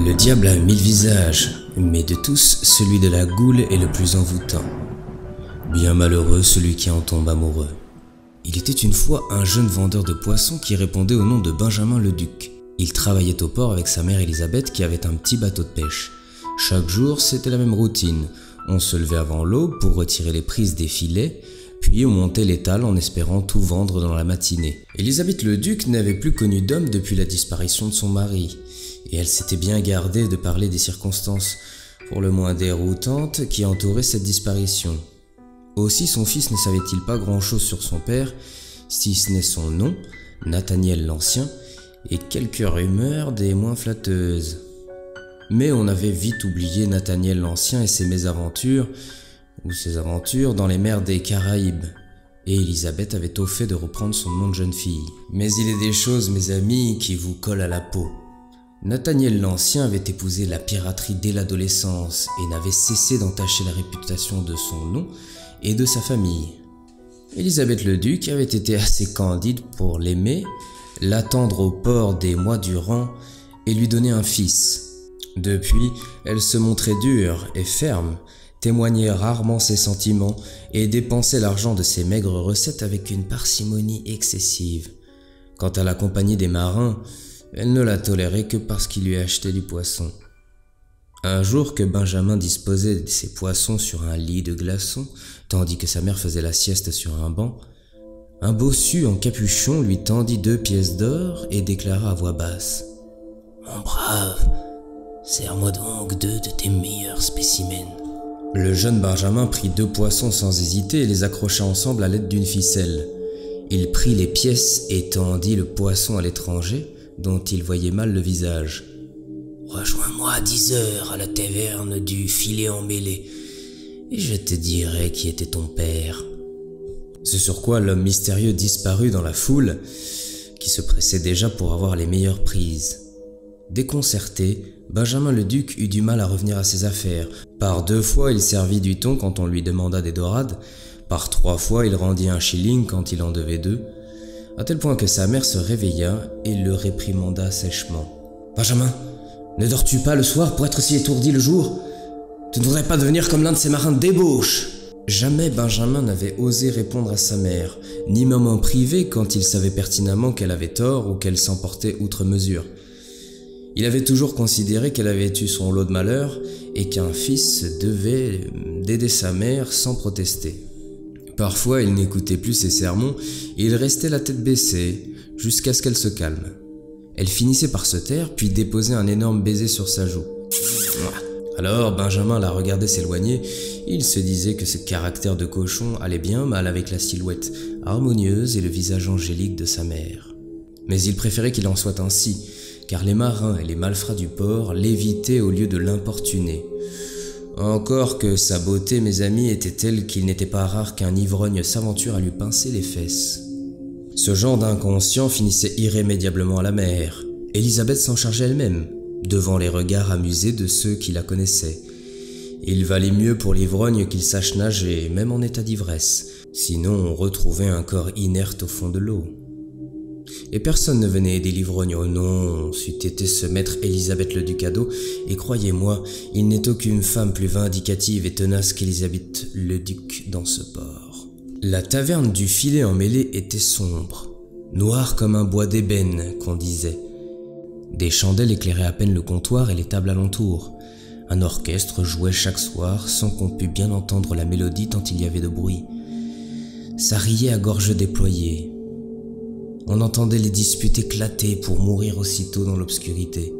Le diable a 1000 visages, mais de tous, celui de la goule est le plus envoûtant. Bien malheureux celui qui en tombe amoureux. Il était une fois un jeune vendeur de poissons qui répondait au nom de Benjamin le Duc. Il travaillait au port avec sa mère Elisabeth qui avait un petit bateau de pêche. Chaque jour, c'était la même routine. On se levait avant l'aube pour retirer les prises des filets, puis on montait l'étal en espérant tout vendre dans la matinée. Elisabeth le Duc n'avait plus connu d'homme depuis la disparition de son mari, et elle s'était bien gardée de parler des circonstances, pour le moins déroutantes, qui entouraient cette disparition. Aussi son fils ne savait-il pas grand-chose sur son père, si ce n'est son nom, Nathaniel l'Ancien, et quelques rumeurs des moins flatteuses. Mais on avait vite oublié Nathaniel l'Ancien et ses mésaventures, ou ses aventures dans les mers des Caraïbes, et Elisabeth avait au fait de reprendre son nom de jeune fille. Mais il est des choses, mes amis, qui vous collent à la peau. Nathaniel l'Ancien avait épousé la piraterie dès l'adolescence et n'avait cessé d'entacher la réputation de son nom et de sa famille. Elisabeth le Duc avait été assez candide pour l'aimer, l'attendre au port des mois durant et lui donner un fils. Depuis, elle se montrait dure et ferme, témoignait rarement ses sentiments et dépensait l'argent de ses maigres recettes avec une parcimonie excessive. Quant à la compagnie des marins, elle ne la tolérait que parce qu'il lui achetait du poisson. Un jour que Benjamin disposait de ses poissons sur un lit de glaçons, tandis que sa mère faisait la sieste sur un banc, un bossu en capuchon lui tendit 2 pièces d'or et déclara à voix basse : « Mon brave, serre-moi donc 2 de tes meilleurs spécimens. » Le jeune Benjamin prit 2 poissons sans hésiter et les accrocha ensemble à l'aide d'une ficelle. Il prit les pièces et tendit le poisson à l'étranger, dont il voyait mal le visage. « Rejoins-moi à 10 heures à la taverne du Filet emmêlé, et je te dirai qui était ton père. » Ce sur quoi l'homme mystérieux disparut dans la foule, qui se pressait déjà pour avoir les meilleures prises. Déconcerté, Benjamin le Duc eut du mal à revenir à ses affaires. Par 2 fois, il servit du thon quand on lui demanda des dorades. Par 3 fois, il rendit un shilling quand il en devait 2. À tel point que sa mère se réveilla et le réprimanda sèchement. « Benjamin, ne dors-tu pas le soir pour être si étourdi le jour? Tu ne voudrais pas devenir comme l'un de ces marins de débauche !» Jamais Benjamin n'avait osé répondre à sa mère, ni même en privé quand il savait pertinemment qu'elle avait tort ou qu'elle s'emportait outre mesure. Il avait toujours considéré qu'elle avait eu son lot de malheur et qu'un fils devait d'aider sa mère sans protester. Parfois, il n'écoutait plus ses sermons et il restait la tête baissée jusqu'à ce qu'elle se calme. Elle finissait par se taire puis déposait un énorme baiser sur sa joue. Alors Benjamin la regardait s'éloigner. Il se disait que ce caractère de cochon allait bien mal avec la silhouette harmonieuse et le visage angélique de sa mère. Mais il préférait qu'il en soit ainsi, car les marins et les malfrats du port l'évitaient au lieu de l'importuner. Encore que sa beauté, mes amis, était telle qu'il n'était pas rare qu'un ivrogne s'aventure à lui pincer les fesses. Ce genre d'inconscient finissait irrémédiablement à la mer. Elisabeth s'en chargeait elle-même, devant les regards amusés de ceux qui la connaissaient. Il valait mieux pour l'ivrogne qu'il sache nager, même en état d'ivresse, sinon on retrouvait un corps inerte au fond de l'eau. Et personne ne venait aider l'ivrogne, oh non, c'eût été se mettre Elisabeth le Duc à dos, et croyez-moi, il n'est aucune femme plus vindicative et tenace qu'Elisabeth le Duc dans ce port. La taverne du Filet emmêlé était sombre, noire comme un bois d'ébène, qu'on disait. Des chandelles éclairaient à peine le comptoir et les tables alentour. Un orchestre jouait chaque soir sans qu'on pût bien entendre la mélodie tant il y avait de bruit. Ça riait à gorge déployée. On entendait les disputes éclater pour mourir aussitôt dans l'obscurité.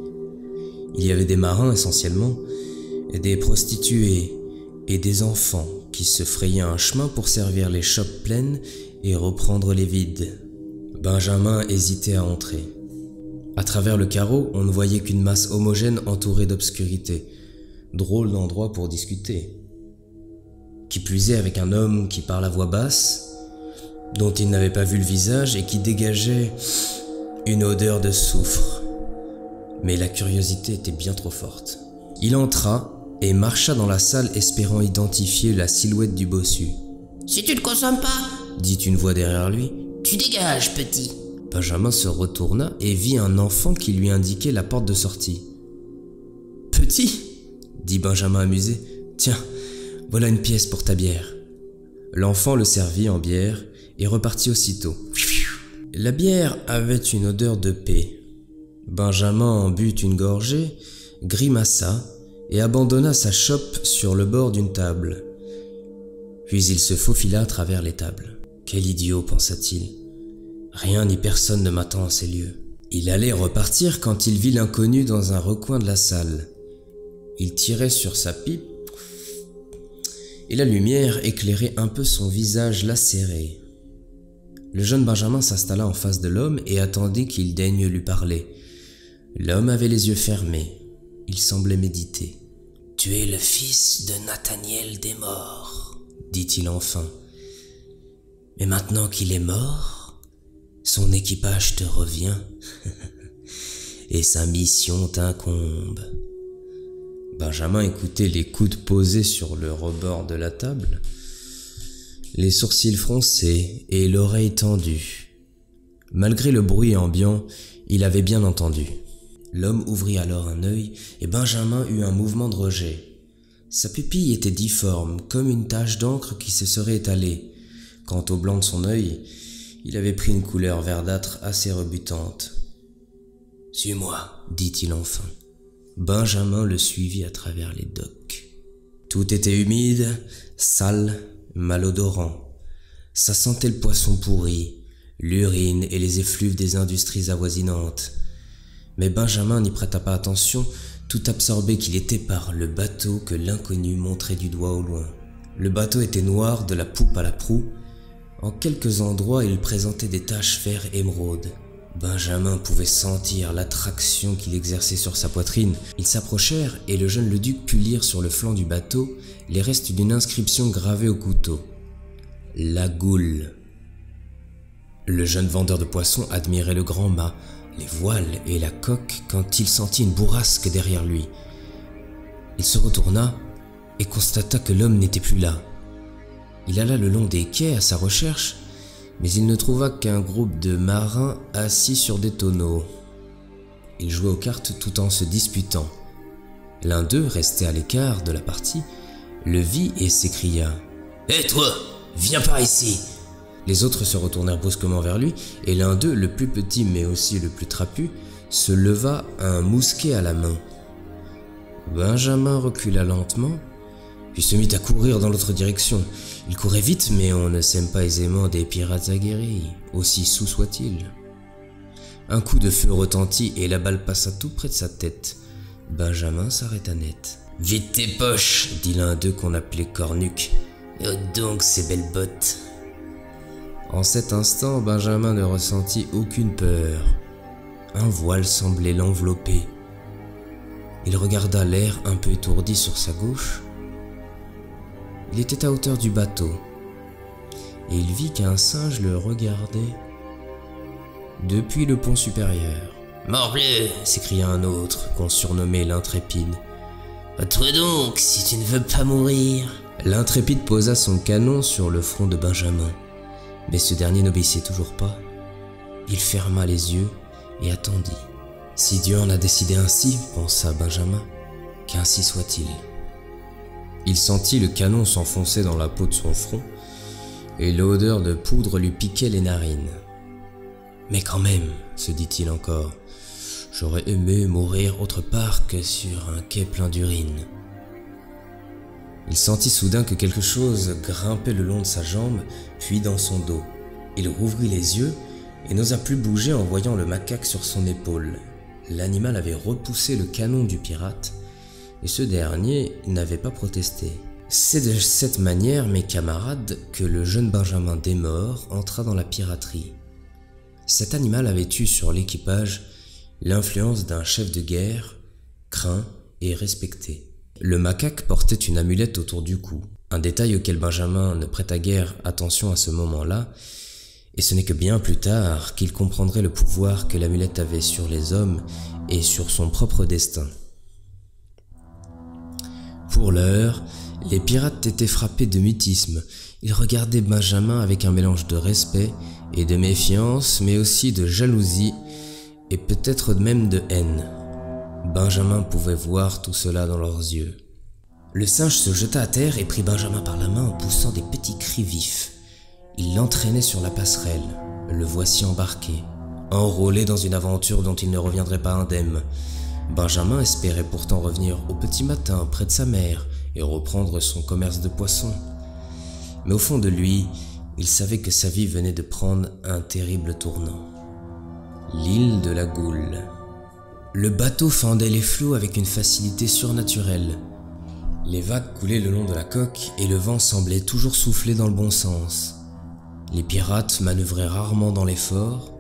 Il y avait des marins essentiellement, et des prostituées et des enfants qui se frayaient un chemin pour servir les chopes pleines et reprendre les vides. Benjamin hésitait à entrer. À travers le carreau, on ne voyait qu'une masse homogène entourée d'obscurité. Drôle d'endroit pour discuter. Qui plus est avec un homme qui parle à voix basse, dont il n'avait pas vu le visage et qui dégageait une odeur de soufre. Mais la curiosité était bien trop forte. Il entra et marcha dans la salle espérant identifier la silhouette du bossu. « Si tu ne consommes pas, dit une voix derrière lui, tu dégages, petit. » Benjamin se retourna et vit un enfant qui lui indiquait la porte de sortie. petit ?» dit Benjamin amusé. « Tiens, voilà une pièce pour ta bière. » L'enfant le servit en bière et repartit aussitôt. La bière avait une odeur de paix. Benjamin en but une gorgée, grimaça et abandonna sa chope sur le bord d'une table. Puis il se faufila à travers les tables. « Quel idiot, pensa-t-il. Rien ni personne ne m'attend en ces lieux. » Il allait repartir quand il vit l'inconnu dans un recoin de la salle. Il tirait sur sa pipe et la lumière éclairait un peu son visage lacéré. Le jeune Benjamin s'installa en face de l'homme et attendit qu'il daigne lui parler. L'homme avait les yeux fermés. Il semblait méditer. « Tu es le fils de Nathaniel des morts, dit-il enfin. Mais maintenant qu'il est mort, son équipage te revient et sa mission t'incombe. » Benjamin écoutait les coudes posés sur le rebord de la table, les sourcils froncés et l'oreille tendue. Malgré le bruit ambiant, il avait bien entendu. L'homme ouvrit alors un œil et Benjamin eut un mouvement de rejet. Sa pupille était difforme, comme une tache d'encre qui se serait étalée. Quant au blanc de son œil, il avait pris une couleur verdâtre assez rebutante. « Suis-moi, dit-il enfin. » Benjamin le suivit à travers les docks. Tout était humide, sale, malodorant. Ça sentait le poisson pourri, l'urine et les effluves des industries avoisinantes. Mais Benjamin n'y prêta pas attention, tout absorbé qu'il était par le bateau que l'inconnu montrait du doigt au loin. Le bateau était noir de la poupe à la proue. En quelques endroits, il présentait des taches vert émeraude. Benjamin pouvait sentir l'attraction qu'il exerçait sur sa poitrine. Ils s'approchèrent et le jeune Leduc put lire sur le flanc du bateau les restes d'une inscription gravée au couteau. « La Goule ». Le jeune vendeur de poissons admirait le grand mât, les voiles et la coque quand il sentit une bourrasque derrière lui. Il se retourna et constata que l'homme n'était plus là. Il alla le long des quais à sa recherche, mais il ne trouva qu'un groupe de marins assis sur des tonneaux. Ils jouaient aux cartes tout en se disputant. L'un d'eux, resté à l'écart de la partie, le vit et s'écria « Hé toi, viens par ici !» Les autres se retournèrent brusquement vers lui, et l'un d'eux, le plus petit mais aussi le plus trapu, se leva un mousquet à la main. Benjamin recula lentement, puis se mit à courir dans l'autre direction. Il courait vite, mais on ne sème pas aisément des pirates aguerris, aussi saouls soient-ils. Un coup de feu retentit et la balle passa tout près de sa tête. Benjamin s'arrêta net. « Vite tes poches !» dit l'un d'eux qu'on appelait Cornuc. « Oh donc ces belles bottes !» En cet instant, Benjamin ne ressentit aucune peur. Un voile semblait l'envelopper. Il regarda l'air un peu étourdi sur sa gauche. Il était à hauteur du bateau, et il vit qu'un singe le regardait depuis le pont supérieur. « Morbleu !» s'écria un autre, qu'on surnommait l'Intrépide. « Toi donc, si tu ne veux pas mourir !» L'Intrépide posa son canon sur le front de Benjamin, mais ce dernier n'obéissait toujours pas. Il ferma les yeux et attendit. « Si Dieu en a décidé ainsi, pensa Benjamin, qu'ainsi soit-il. » Il sentit le canon s'enfoncer dans la peau de son front, et l'odeur de poudre lui piquait les narines. « Mais quand même, se dit-il encore, j'aurais aimé mourir autre part que sur un quai plein d'urine. » Il sentit soudain que quelque chose grimpait le long de sa jambe, puis dans son dos. Il rouvrit les yeux et n'osa plus bouger en voyant le macaque sur son épaule. L'animal avait repoussé le canon du pirate, et ce dernier n'avait pas protesté. C'est de cette manière, mes camarades, que le jeune Benjamin Desmorts entra dans la piraterie. Cet animal avait eu sur l'équipage l'influence d'un chef de guerre, craint et respecté. Le macaque portait une amulette autour du cou, un détail auquel Benjamin ne prêta guère attention à ce moment-là, et ce n'est que bien plus tard qu'il comprendrait le pouvoir que l'amulette avait sur les hommes et sur son propre destin. Pour l'heure, les pirates étaient frappés de mutisme. Ils regardaient Benjamin avec un mélange de respect et de méfiance, mais aussi de jalousie et peut-être même de haine. Benjamin pouvait voir tout cela dans leurs yeux. Le singe se jeta à terre et prit Benjamin par la main en poussant des petits cris vifs. Il l'entraînait sur la passerelle. Le voici embarqué, enrôlé dans une aventure dont il ne reviendrait pas indemne. Benjamin espérait pourtant revenir au petit matin près de sa mère et reprendre son commerce de poissons. Mais au fond de lui, il savait que sa vie venait de prendre un terrible tournant. L'île de la Goule. Le bateau fendait les flots avec une facilité surnaturelle. Les vagues coulaient le long de la coque et le vent semblait toujours souffler dans le bon sens. Les pirates manœuvraient rarement dans les forts.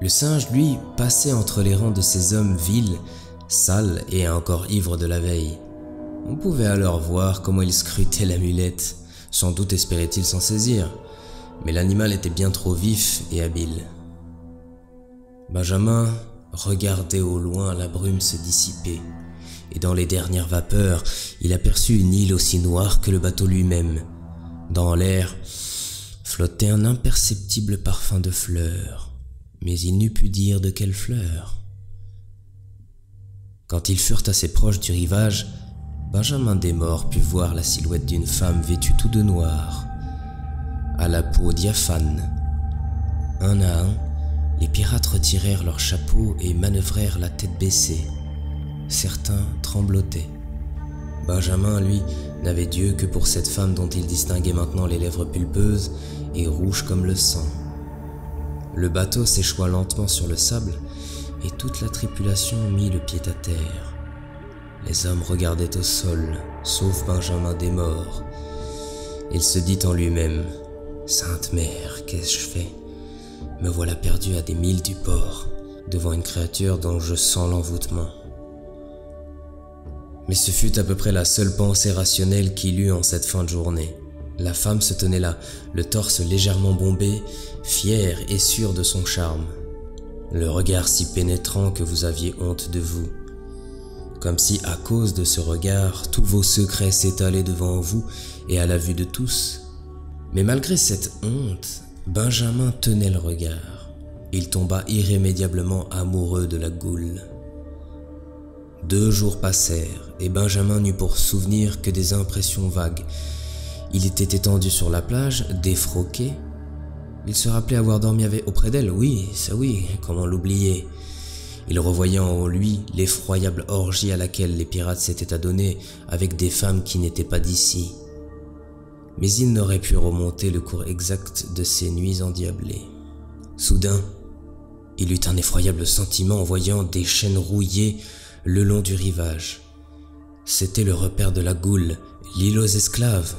Le singe, lui, passait entre les rangs de ces hommes vils, sales et encore ivres de la veille. On pouvait alors voir comment il scrutait la mulette. Sans doute espérait-il s'en saisir, mais l'animal était bien trop vif et habile. Benjamin regardait au loin la brume se dissiper, et dans les dernières vapeurs, il aperçut une île aussi noire que le bateau lui-même. Dans l'air flottait un imperceptible parfum de fleurs, mais il n'eût pu dire de quelles fleurs. Quand ils furent assez proches du rivage, Benjamin Desmorts put voir la silhouette d'une femme vêtue tout de noir, à la peau diaphane. Un à un, les pirates retirèrent leurs chapeaux et manœuvrèrent la tête baissée. Certains tremblotaient. Benjamin, lui, n'avait d'yeux que pour cette femme dont il distinguait maintenant les lèvres pulpeuses et rouges comme le sang. Le bateau s'échoua lentement sur le sable et toute la tripulation mit le pied à terre. Les hommes regardaient au sol, sauf Benjamin Desmorts. Il se dit en lui-même : « Sainte Mère, qu'ai-je fait ? Me voilà perdu à des milles du port, devant une créature dont je sens l'envoûtement. » Mais ce fut à peu près la seule pensée rationnelle qu'il eut en cette fin de journée. La femme se tenait là, le torse légèrement bombé, fière et sûre de son charme. Le regard si pénétrant que vous aviez honte de vous. Comme si, à cause de ce regard, tous vos secrets s'étalaient devant vous et à la vue de tous. Mais malgré cette honte, Benjamin tenait le regard. Il tomba irrémédiablement amoureux de la Goule. 2 jours passèrent et Benjamin n'eut pour souvenir que des impressions vagues. Il était étendu sur la plage, défroqué. Il se rappelait avoir dormi auprès d'elle, oui, ça oui, comment l'oublier. Il revoyait en lui l'effroyable orgie à laquelle les pirates s'étaient adonnés avec des femmes qui n'étaient pas d'ici. Mais il n'aurait pu remonter le cours exact de ces nuits endiablées. Soudain, il eut un effroyable sentiment en voyant des chaînes rouillées le long du rivage. C'était le repère de la Goule, l'île aux esclaves.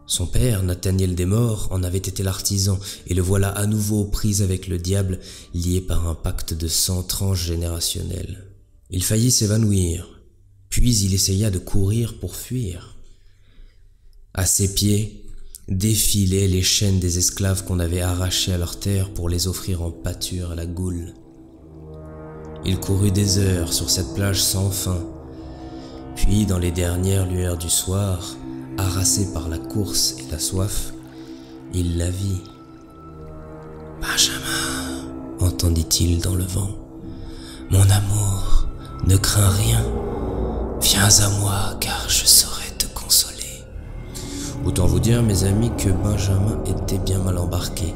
Son père, Nathaniel Desmorts, en avait été l'artisan, et le voilà à nouveau aux prises avec le diable, lié par un pacte de sang transgénérationnel. Il faillit s'évanouir, puis il essaya de courir pour fuir. À ses pieds défilaient les chaînes des esclaves qu'on avait arrachés à leur terre pour les offrir en pâture à la Goule. Il courut des heures sur cette plage sans fin, puis dans les dernières lueurs du soir, harassé par la course et la soif, il la vit. « Benjamin, entendit-il dans le vent, mon amour, ne crains rien, viens à moi car je saurai te consoler. » Autant vous dire, mes amis, que Benjamin était bien mal embarqué.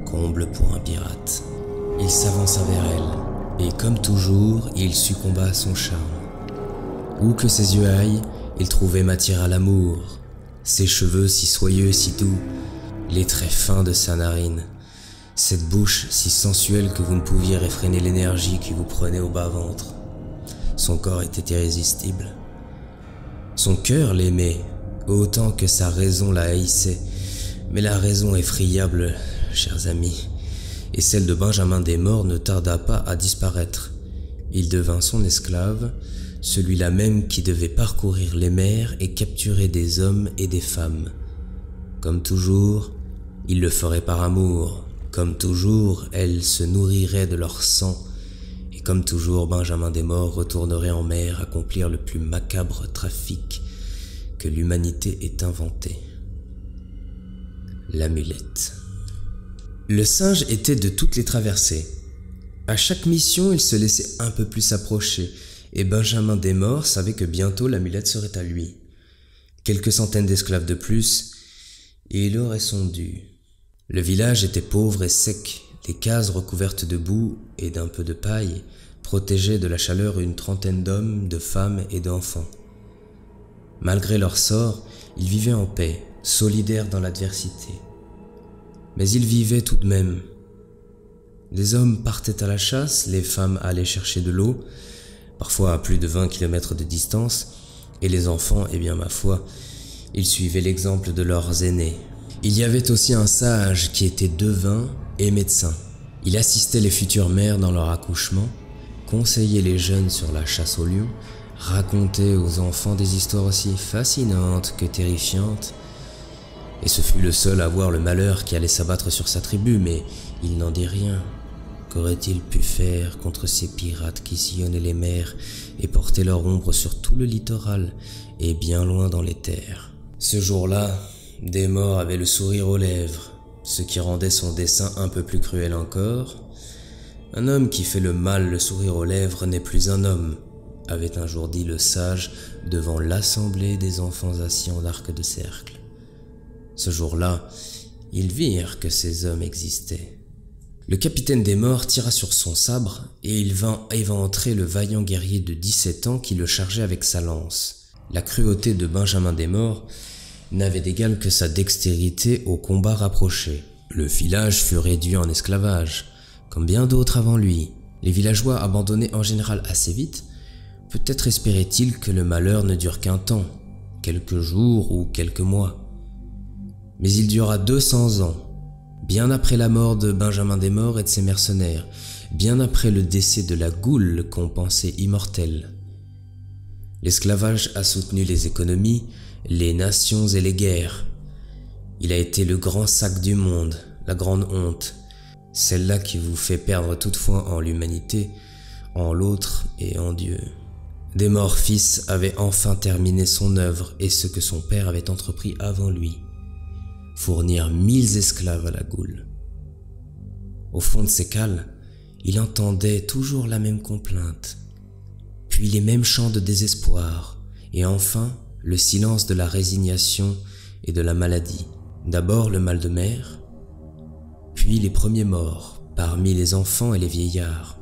Comble pour un pirate. Il s'avança vers elle, et comme toujours, il succomba à son charme. Où que ses yeux aillent, il trouvait matière à l'amour, ses cheveux si soyeux, si doux, les traits fins de sa narine, cette bouche si sensuelle que vous ne pouviez réfréner l'énergie qui vous prenait au bas-ventre. Son corps était irrésistible. Son cœur l'aimait, autant que sa raison la haïssait, mais la raison est friable, chers amis, et celle de Benjamin Desmorts ne tarda pas à disparaître. Il devint son esclave, celui-là même qui devait parcourir les mers et capturer des hommes et des femmes. Comme toujours, il le ferait par amour. Comme toujours, elle se nourrirait de leur sang. Et comme toujours, Benjamin Desmorts retournerait en mer accomplir le plus macabre trafic que l'humanité ait inventé. L'amulette. Le singe était de toutes les traversées. À chaque mission, il se laissait un peu plus approcher, et Benjamin Desmorts savait que bientôt l'amulette serait à lui. Quelques centaines d'esclaves de plus, et il aurait son dû. Le village était pauvre et sec, les cases recouvertes de boue et d'un peu de paille protégeaient de la chaleur une trentaine d'hommes, de femmes et d'enfants. Malgré leur sort, ils vivaient en paix, solidaires dans l'adversité. Mais ils vivaient tout de même. Les hommes partaient à la chasse, les femmes allaient chercher de l'eau, parfois à plus de 20 kilomètres de distance, et les enfants, eh bien ma foi, ils suivaient l'exemple de leurs aînés. Il y avait aussi un sage qui était devin et médecin. Il assistait les futures mères dans leur accouchement, conseillait les jeunes sur la chasse au lion, racontait aux enfants des histoires aussi fascinantes que terrifiantes, et ce fut le seul à voir le malheur qui allait s'abattre sur sa tribu, mais il n'en dit rien. Qu'aurait-il pu faire contre ces pirates qui sillonnaient les mers et portaient leur ombre sur tout le littoral et bien loin dans les terres? Ce jour-là, Desmorts avait le sourire aux lèvres, ce qui rendait son dessein un peu plus cruel encore. Un homme qui fait le mal le sourire aux lèvres n'est plus un homme, avait un jour dit le sage devant l'assemblée des enfants assis en arc de cercle. Ce jour-là, ils virent que ces hommes existaient. Le capitaine Desmorts tira sur son sabre et il vint éventrer le vaillant guerrier de 17 ans qui le chargeait avec sa lance. La cruauté de Benjamin Desmorts n'avait d'égal que sa dextérité au combat rapproché. Le village fut réduit en esclavage, comme bien d'autres avant lui. Les villageois abandonnaient en général assez vite. Peut-être espérait-il que le malheur ne dure qu'un temps, quelques jours ou quelques mois. Mais il dura 200 ans, bien après la mort de Benjamin Desmorts et de ses mercenaires, bien après le décès de la goule qu'on pensait immortelle. L'esclavage a soutenu les économies, les nations et les guerres. Il a été le grand sac du monde, la grande honte, celle-là qui vous fait perdre toute foi en l'humanité, en l'autre et en Dieu. Desmorts fils avait enfin terminé son œuvre et ce que son père avait entrepris avant lui. Fournir 1000 esclaves à la goule. Au fond de ses cales, il entendait toujours la même complainte, puis les mêmes chants de désespoir, et enfin le silence de la résignation et de la maladie. D'abord le mal de mer, puis les premiers morts, parmi les enfants et les vieillards.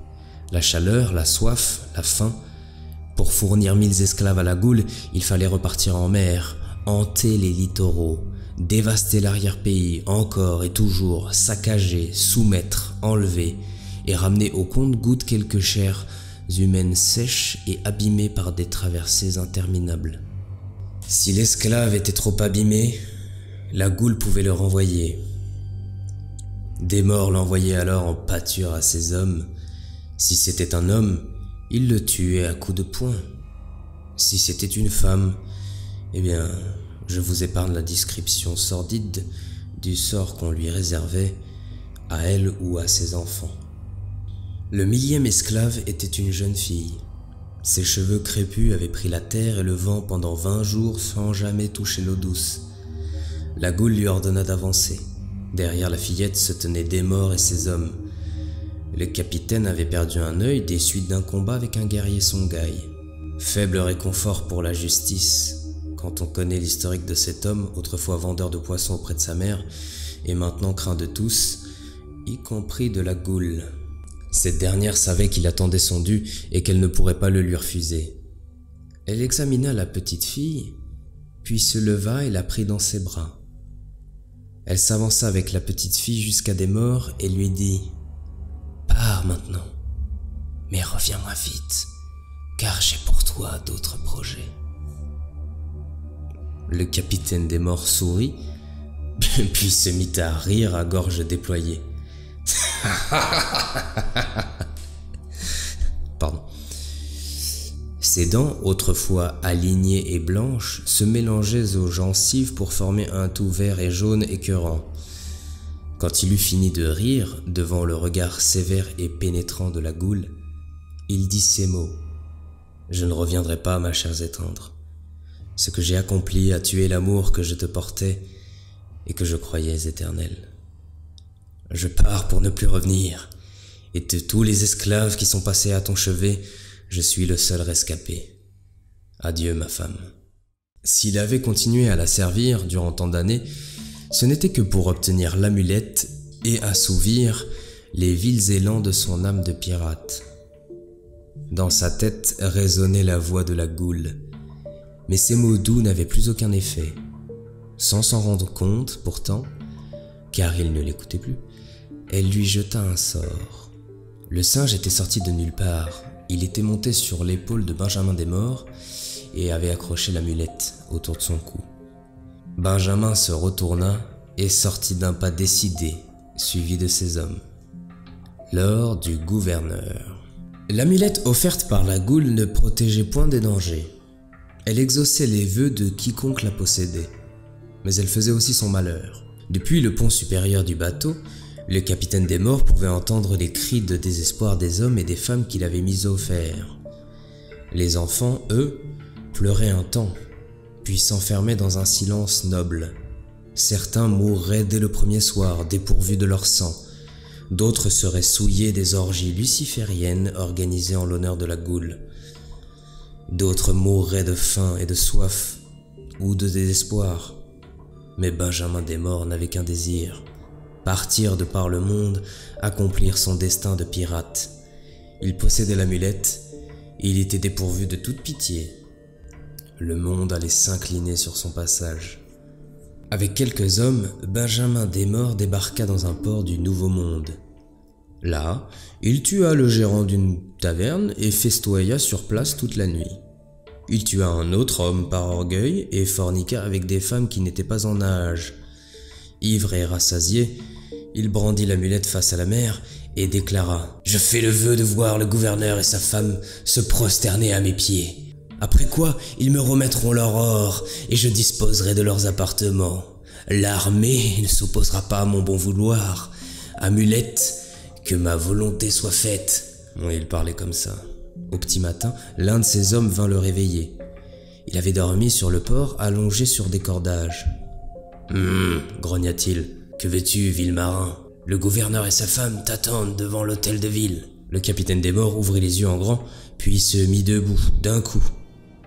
La chaleur, la soif, la faim. Pour fournir 1000 esclaves à la goule, il fallait repartir en mer, hanter les littoraux, dévaster l'arrière-pays, encore et toujours, saccager, soumettre, enlever, et ramener au compte-gouttes quelques chairs humaines sèches et abîmées par des traversées interminables. Si l'esclave était trop abîmé, la goule pouvait le renvoyer. Desmorts l'envoyait alors en pâture à ses hommes. Si c'était un homme, il le tuait à coups de poing. Si c'était une femme, eh bien, je vous épargne la description sordide du sort qu'on lui réservait, à elle ou à ses enfants. Le 1000e esclave était une jeune fille. Ses cheveux crépus avaient pris la terre et le vent pendant 20 jours sans jamais toucher l'eau douce. La goule lui ordonna d'avancer. Derrière la fillette se tenaient Desmorts et ses hommes. Le capitaine avait perdu un œil des suites d'un combat avec un guerrier Songhai. Faible réconfort pour la justice, quand on connaît l'historique de cet homme, autrefois vendeur de poissons auprès de sa mère, et maintenant craint de tous, y compris de la goule. Cette dernière savait qu'il attendait son dû et qu'elle ne pourrait pas le lui refuser. Elle examina la petite fille, puis se leva et la prit dans ses bras. Elle s'avança avec la petite fille jusqu'à Desmorts et lui dit « Pars maintenant, mais reviens-moi vite, car j'ai pour toi d'autres projets. » Le capitaine Desmorts sourit, puis se mit à rire à gorge déployée. Pardon. Ses dents, autrefois alignées et blanches, se mélangeaient aux gencives pour former un tout vert et jaune écœurant. Quand il eut fini de rire, devant le regard sévère et pénétrant de la goule, il dit ces mots. « Je ne reviendrai pas, ma chère et tendre. Ce que j'ai accompli a tué l'amour que je te portais et que je croyais éternel. Je pars pour ne plus revenir, et de tous les esclaves qui sont passés à ton chevet, Je suis le seul rescapé. Adieu ma femme. » S'il avait continué à la servir durant tant d'années, ce n'était que pour obtenir l'amulette et assouvir les vils élans de son âme de pirate. Dans sa tête résonnait la voix de la goule, mais ces mots doux n'avaient plus aucun effet. Sans s'en rendre compte, pourtant, car il ne l'écoutait plus, elle lui jeta un sort. Le singe était sorti de nulle part. Il était monté sur l'épaule de Benjamin Desmorts et avait accroché l'amulette autour de son cou. Benjamin se retourna et sortit d'un pas décidé, suivi de ses hommes. L'or du gouverneur. L'amulette offerte par la goule ne protégeait point des dangers. Elle exauçait les vœux de quiconque la possédait, mais elle faisait aussi son malheur. Depuis le pont supérieur du bateau, le capitaine Desmorts pouvait entendre les cris de désespoir des hommes et des femmes qu'il avait mis au fer. Les enfants, eux, pleuraient un temps, puis s'enfermaient dans un silence noble. Certains mourraient dès le premier soir, dépourvus de leur sang. D'autres seraient souillés des orgies lucifériennes organisées en l'honneur de la goule. D'autres mourraient de faim et de soif, ou de désespoir. Mais Benjamin Desmorts n'avait qu'un désir: partir de par le monde, accomplir son destin de pirate. Il possédait l'amulette, et il était dépourvu de toute pitié. Le monde allait s'incliner sur son passage. Avec quelques hommes, Benjamin Desmorts débarqua dans un port du Nouveau Monde. Là, il tua le gérant d'une taverne et festoya sur place toute la nuit. Il tua un autre homme par orgueil et forniqua avec des femmes qui n'étaient pas en âge. Ivre et rassasié, il brandit l'amulette face à la mer et déclara: « Je fais le vœu de voir le gouverneur et sa femme se prosterner à mes pieds. Après quoi, ils me remettront leur or et je disposerai de leurs appartements. L'armée ne s'opposera pas à mon bon vouloir. Amulette, que ma volonté soit faite. » Il parlait comme ça. Au petit matin, l'un de ses hommes vint le réveiller. Il avait dormi sur le port, allongé sur des cordages. « grogna-t-il. Que veux-tu, vil marin? Le gouverneur et sa femme t'attendent devant l'hôtel de ville. » Le capitaine Desmorts ouvrit les yeux en grand, puis se mit debout, d'un coup.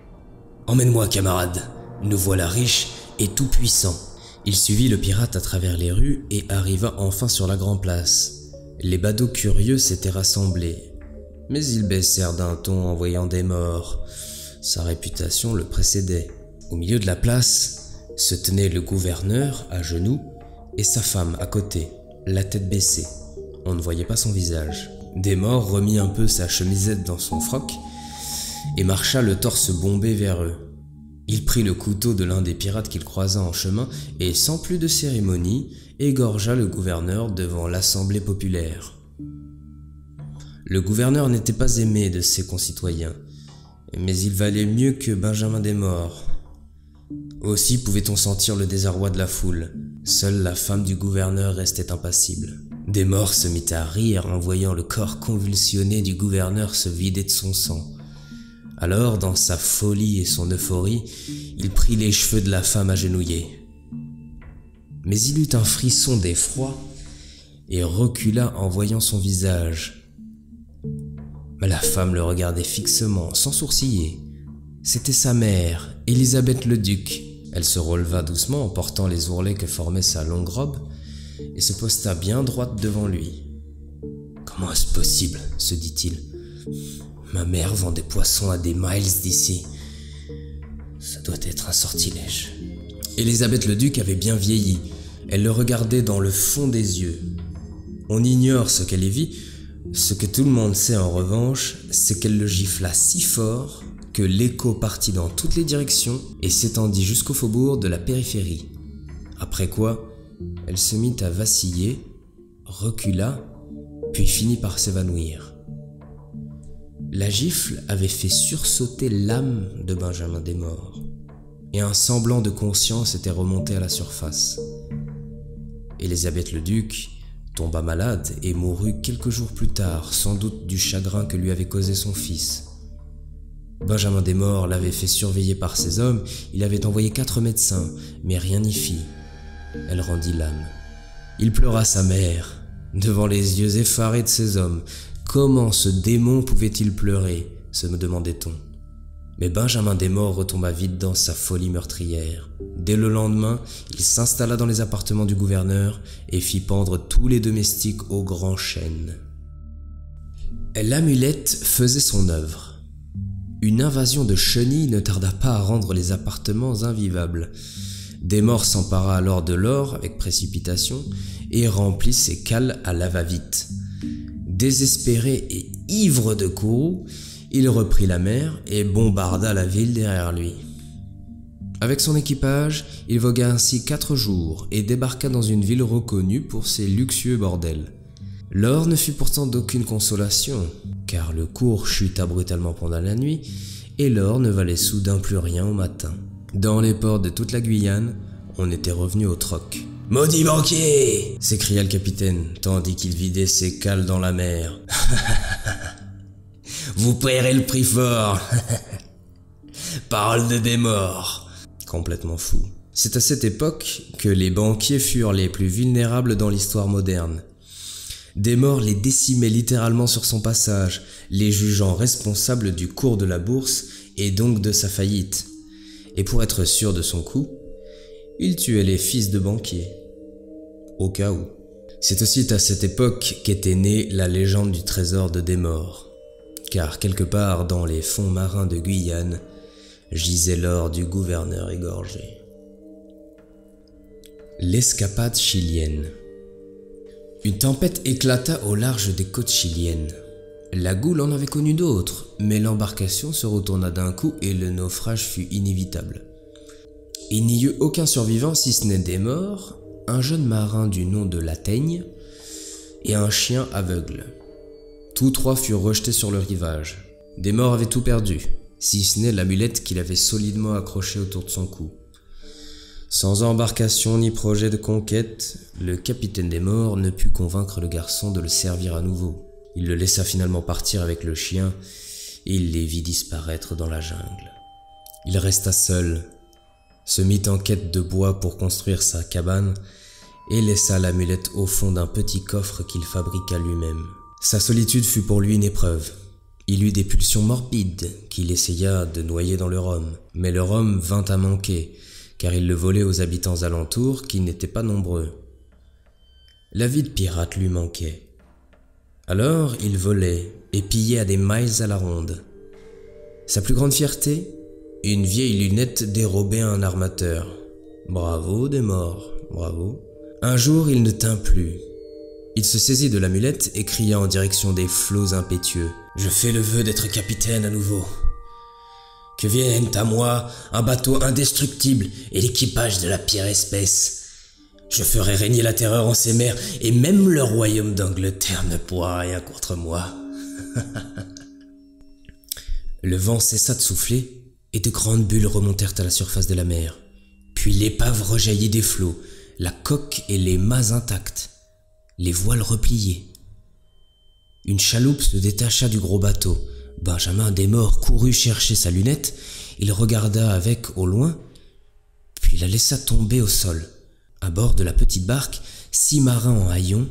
« Emmène-moi, camarade. Nous voilà riches et tout-puissants. » Il suivit le pirate à travers les rues et arriva enfin sur la grande place. Les badauds curieux s'étaient rassemblés, mais ils baissèrent d'un ton en voyant Desmorts. Sa réputation le précédait. Au milieu de la place se tenait le gouverneur à genoux et sa femme à côté, la tête baissée. On ne voyait pas son visage. Desmorts remit un peu sa chemisette dans son froc et marcha le torse bombé vers eux. Il prit le couteau de l'un des pirates qu'il croisa en chemin et, sans plus de cérémonie, égorgea le gouverneur devant l'assemblée populaire. Le gouverneur n'était pas aimé de ses concitoyens, mais il valait mieux que Benjamin Desmorts. Aussi pouvait-on sentir le désarroi de la foule. Seule la femme du gouverneur restait impassible. Desmorts se mit à rire en voyant le corps convulsionné du gouverneur se vider de son sang. Alors, dans sa folie et son euphorie, il prit les cheveux de la femme agenouillée. Mais il eut un frisson d'effroi et recula en voyant son visage. Mais la femme le regardait fixement, sans sourciller. C'était sa mère, Élisabeth le Duc. Elle se releva doucement en portant les ourlets que formait sa longue robe et se posta bien droite devant lui. « Comment est-ce possible ?» se dit-il. « Ma mère vend des poissons à des miles d'ici. Ça doit être un sortilège. » Élisabeth le Duc avait bien vieilli. Elle le regardait dans le fond des yeux. On ignore ce qu'elle y vit. Ce que tout le monde sait en revanche, c'est qu'elle le gifla si fort que l'écho partit dans toutes les directions et s'étendit jusqu'au faubourg de la périphérie. Après quoi, elle se mit à vaciller, recula, puis finit par s'évanouir. La gifle avait fait sursauter l'âme de Benjamin Desmorts, et un semblant de conscience était remonté à la surface. Élisabeth le Duc tomba malade et mourut quelques jours plus tard, sans doute du chagrin que lui avait causé son fils. Benjamin Desmorts l'avait fait surveiller par ses hommes, il avait envoyé 4 médecins, mais rien n'y fit. Elle rendit l'âme. Il pleura sa mère, devant les yeux effarés de ses hommes. Comment ce démon pouvait-il pleurer? se demandait-on. Mais Benjamin Desmaures retomba vite dans sa folie meurtrière. Dès le lendemain, il s'installa dans les appartements du gouverneur et fit pendre tous les domestiques au grand chêne. L'amulette faisait son œuvre. Une invasion de chenilles ne tarda pas à rendre les appartements invivables. Desmaures s'empara alors de l'or avec précipitation et remplit ses cales à la va-vite. Désespéré et ivre de courroux, il reprit la mer et bombarda la ville derrière lui. Avec son équipage, il vogua ainsi 4 jours et débarqua dans une ville reconnue pour ses luxueux bordels. L'or ne fut pourtant d'aucune consolation, car le cours chuta brutalement pendant la nuit et l'or ne valait soudain plus rien au matin. Dans les ports de toute la Guyane, on était revenu au troc. « Maudit banquier !» s'écria le capitaine, tandis qu'il vidait ses cales dans la mer. « Vous payerez le prix fort. Parole de Desmaures !» Complètement fou. C'est à cette époque que les banquiers furent les plus vulnérables dans l'histoire moderne. Desmaures les décimait littéralement sur son passage, les jugeant responsables du cours de la bourse et donc de sa faillite. Et pour être sûr de son coup, il tuait les fils de banquiers. Au cas où. C'est aussi à cette époque qu'était née la légende du trésor de Desmaures. Car quelque part dans les fonds marins de Guyane, gisait l'or du gouverneur égorgé. L'escapade chilienne. Une tempête éclata au large des côtes chiliennes. La Goule en avait connu d'autres, mais l'embarcation se retourna d'un coup et le naufrage fut inévitable. Il n'y eut aucun survivant si ce n'est Desmaures, un jeune marin du nom de Lateigne et un chien aveugle. Tous 3 furent rejetés sur le rivage. Desmaures avait tout perdu, si ce n'est l'amulette qu'il avait solidement accrochée autour de son cou. Sans embarcation ni projet de conquête, le capitaine Desmaures ne put convaincre le garçon de le servir à nouveau. Il le laissa finalement partir avec le chien et il les vit disparaître dans la jungle. Il resta seul, se mit en quête de bois pour construire sa cabane et laissa l'amulette au fond d'un petit coffre qu'il fabriqua lui-même. Sa solitude fut pour lui une épreuve. Il eut des pulsions morbides qu'il essaya de noyer dans le rhum, mais le rhum vint à manquer, car il le volait aux habitants alentours qui n'étaient pas nombreux. La vie de pirate lui manquait. Alors il volait et pillait à des miles à la ronde. Sa plus grande fierté, une vieille lunette dérobée à un armateur. Bravo Desmaures, bravo. Un jour il ne tint plus. Il se saisit de l'amulette et cria en direction des flots impétueux. « Je fais le vœu d'être capitaine à nouveau. Que vienne à moi un bateau indestructible et l'équipage de la pire espèce. Je ferai régner la terreur en ces mers et même le royaume d'Angleterre ne pourra rien contre moi. » Le vent cessa de souffler et de grandes bulles remontèrent à la surface de la mer. Puis l'épave rejaillit des flots, la coque et les mâts intacts, les voiles repliées. Une chaloupe se détacha du gros bateau. Benjamin Desmaures courut chercher sa lunette, il regarda avec au loin, puis la laissa tomber au sol. À bord de la petite barque, 6 marins en haillons,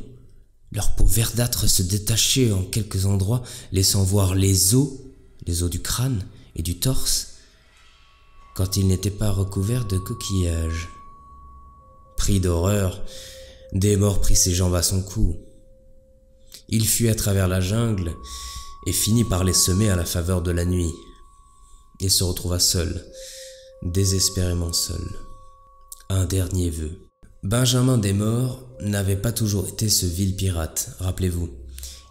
leur peau verdâtre se détachait en quelques endroits, laissant voir les os du crâne et du torse, quand ils n'étaient pas recouverts de coquillages. Pris d'horreur, Desmaures prit ses jambes à son cou. Il fut à travers la jungle et finit par les semer à la faveur de la nuit. Il se retrouva seul, désespérément seul. Un dernier vœu. Benjamin Desmaures n'avait pas toujours été ce vil pirate, rappelez-vous.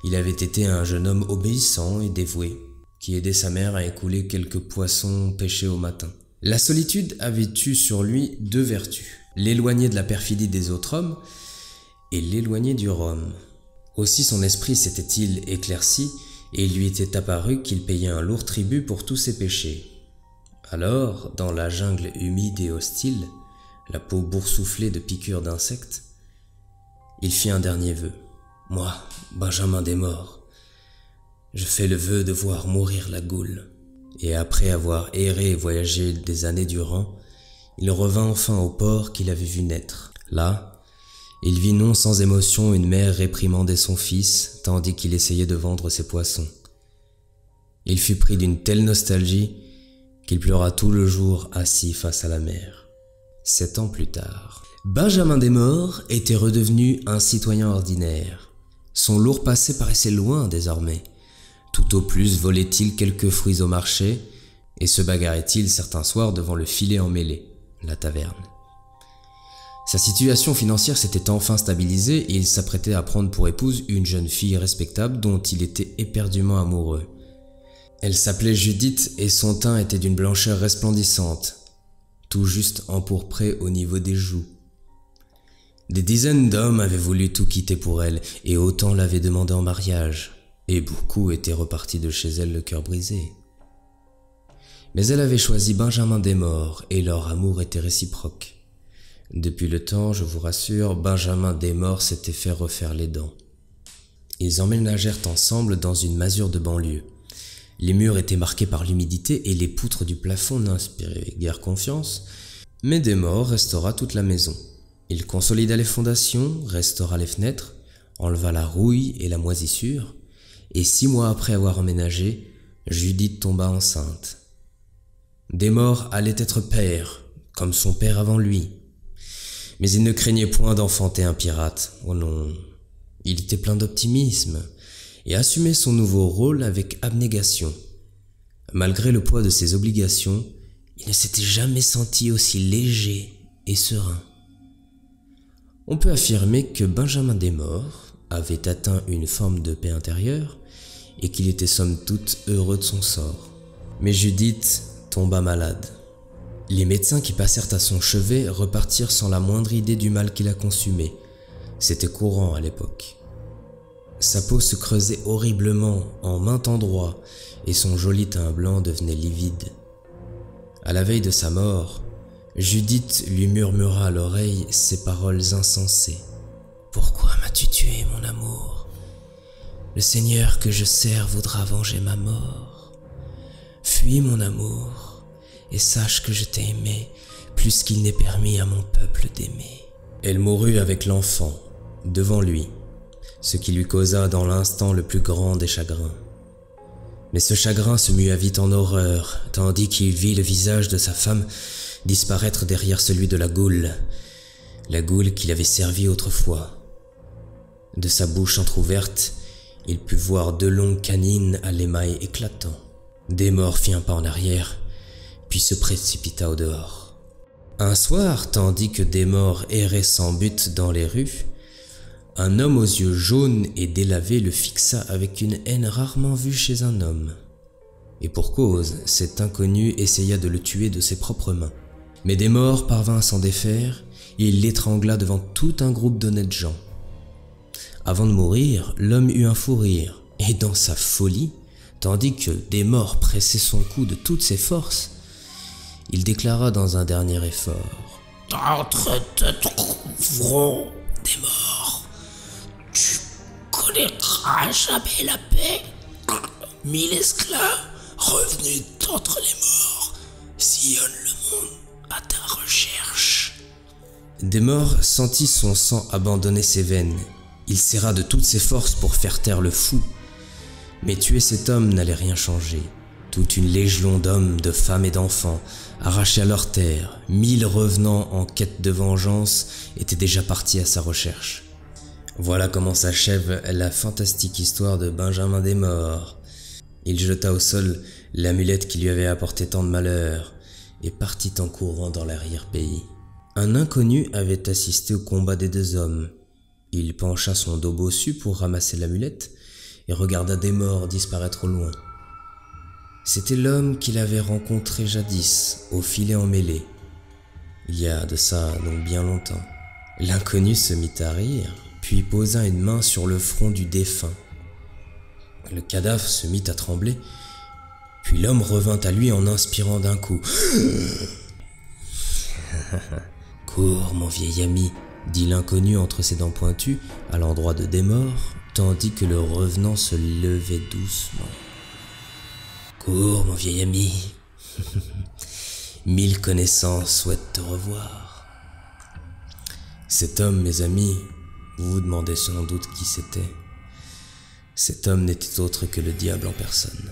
Il avait été un jeune homme obéissant et dévoué, qui aidait sa mère à écouler quelques poissons pêchés au matin. La solitude avait eu sur lui 2 vertus, l'éloigner de la perfidie des autres hommes et l'éloigner du rhum. Aussi son esprit s'était-il éclairci et il lui était apparu qu'il payait un lourd tribut pour tous ses péchés. Alors, dans la jungle humide et hostile, la peau boursouflée de piqûres d'insectes, il fit un dernier vœu. Moi, Benjamin Desmaures, je fais le vœu de voir mourir la Goule. Et après avoir erré et voyagé des années durant, il revint enfin au port qu'il avait vu naître. Là, il vit non sans émotion une mère réprimander son fils, tandis qu'il essayait de vendre ses poissons. Il fut pris d'une telle nostalgie qu'il pleura tout le jour assis face à la mer. 7 ans plus tard, Benjamin Desmorts était redevenu un citoyen ordinaire. Son lourd passé paraissait loin désormais. Tout au plus volait-il quelques fruits au marché et se bagarrait-il certains soirs devant le filet emmêlé, la taverne. Sa situation financière s'était enfin stabilisée et il s'apprêtait à prendre pour épouse une jeune fille respectable dont il était éperdument amoureux. Elle s'appelait Judith et son teint était d'une blancheur resplendissante, tout juste empourpré au niveau des joues. Des dizaines d'hommes avaient voulu tout quitter pour elle et autant l'avaient demandé en mariage, et beaucoup étaient repartis de chez elle le cœur brisé. Mais elle avait choisi Benjamin Desmorts et leur amour était réciproque. Depuis le temps, je vous rassure, Benjamin Desmorts s'était fait refaire les dents. Ils emménagèrent ensemble dans une masure de banlieue. Les murs étaient marqués par l'humidité et les poutres du plafond n'inspiraient guère confiance, mais Desmorts restaura toute la maison. Il consolida les fondations, restaura les fenêtres, enleva la rouille et la moisissure, et 6 mois après avoir emménagé, Judith tomba enceinte. Desmorts allait être père, comme son père avant lui. Mais il ne craignait point d'enfanter un pirate. Oh non, il était plein d'optimisme et assumait son nouveau rôle avec abnégation. Malgré le poids de ses obligations, il ne s'était jamais senti aussi léger et serein. On peut affirmer que Benjamin Desmorts avait atteint une forme de paix intérieure et qu'il était somme toute heureux de son sort. Mais Judith tomba malade. Les médecins qui passèrent à son chevet repartirent sans la moindre idée du mal qui la consumait. C'était courant à l'époque. Sa peau se creusait horriblement en maint endroit et son joli teint blanc devenait livide. À la veille de sa mort, Judith lui murmura à l'oreille ces paroles insensées. « Pourquoi m'as-tu tué, mon amour? Le Seigneur que je sers voudra venger ma mort. Fuis, mon amour, et sache que je t'ai aimé plus qu'il n'est permis à mon peuple d'aimer. » Elle mourut avec l'enfant, devant lui, ce qui lui causa dans l'instant le plus grand des chagrins. Mais ce chagrin se mua vite en horreur, tandis qu'il vit le visage de sa femme disparaître derrière celui de la goule qui l'avait servi autrefois. De sa bouche entr'ouverte, il put voir 2 longues canines à l'émail éclatant. Desmorts fit un pas en arrière, puis se précipita au dehors. Un soir, tandis que Desmorts errait sans but dans les rues, un homme aux yeux jaunes et délavés le fixa avec une haine rarement vue chez un homme. Et pour cause, cet inconnu essaya de le tuer de ses propres mains. Mais Desmorts parvint à s'en défaire, et il l'étrangla devant tout un groupe d'honnêtes gens. Avant de mourir, l'homme eut un fou rire, et dans sa folie, tandis que Desmorts pressait son cou de toutes ses forces, il déclara dans un dernier effort. « D'entre deux trouveront, Desmorts, tu connaîtras jamais la paix. 1000 esclaves revenus d'entre les morts sillonnent le monde à ta recherche. » Desmorts sentit son sang abandonner ses veines. Il serra de toutes ses forces pour faire taire le fou. Mais tuer cet homme n'allait rien changer. Toute une légion d'hommes, de femmes et d'enfants, arrachés à leur terre, 1000 revenants en quête de vengeance, étaient déjà partis à sa recherche. Voilà comment s'achève la fantastique histoire de Benjamin Desmorts. Il jeta au sol l'amulette qui lui avait apporté tant de malheur et partit en courant dans l'arrière-pays. Un inconnu avait assisté au combat des 2 hommes. Il pencha son dos bossu pour ramasser l'amulette et regarda Desmorts disparaître au loin. C'était l'homme qu'il avait rencontré jadis au filet emmêlé. Il y a de ça donc bien longtemps. L'inconnu se mit à rire, puis posa une main sur le front du défunt. Le cadavre se mit à trembler, puis l'homme revint à lui en inspirant d'un coup. « Cours, mon vieil ami » dit l'inconnu entre ses dents pointues à l'endroit de Desmorts, tandis que le revenant se levait doucement. « Cours, mon vieil ami. 1000 connaissances souhaitent te revoir. » Cet homme, mes amis, vous vous demandez sans doute qui c'était. Cet homme n'était autre que le diable en personne.